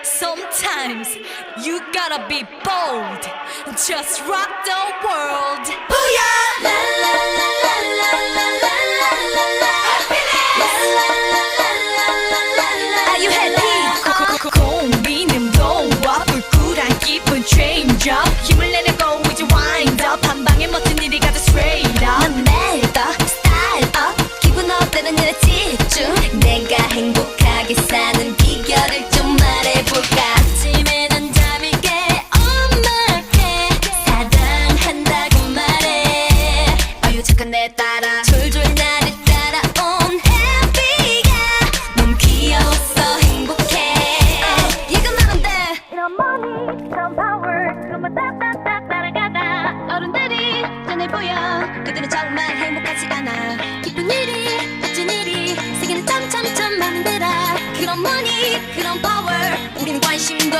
Sometimes you gotta be bold. Just rock the world. Booyah! La la la la la la la la la la. Happiness! La la la la la la la. Are you happy? 고민은 너와 불굴한 기분 change up. 힘을 내려고 이제 wind up. 한 방에 멋진 일이 가득 straight up. 난 내다 style up. 기분 up 되는 일에 집중. 내가 행복하게 사는 비결을 좀 말해볼까. 아침에 난 잠이 깨 엄마께 사랑한다고 말해. 아유 착한 내 딸아. 졸졸 나를 따라온 happy가 너무 귀여웠어 행복해. 이것만 돼. 이런 money 이런 power 그것만 딱딱딱 따라가다. 어른들이 눈을 보여 그들은 정말 행복하지 않아. 기쁜 일이 멋진 일이 세계는 점점점 많은 데라. 그런 money 그런 power 우리는 관심도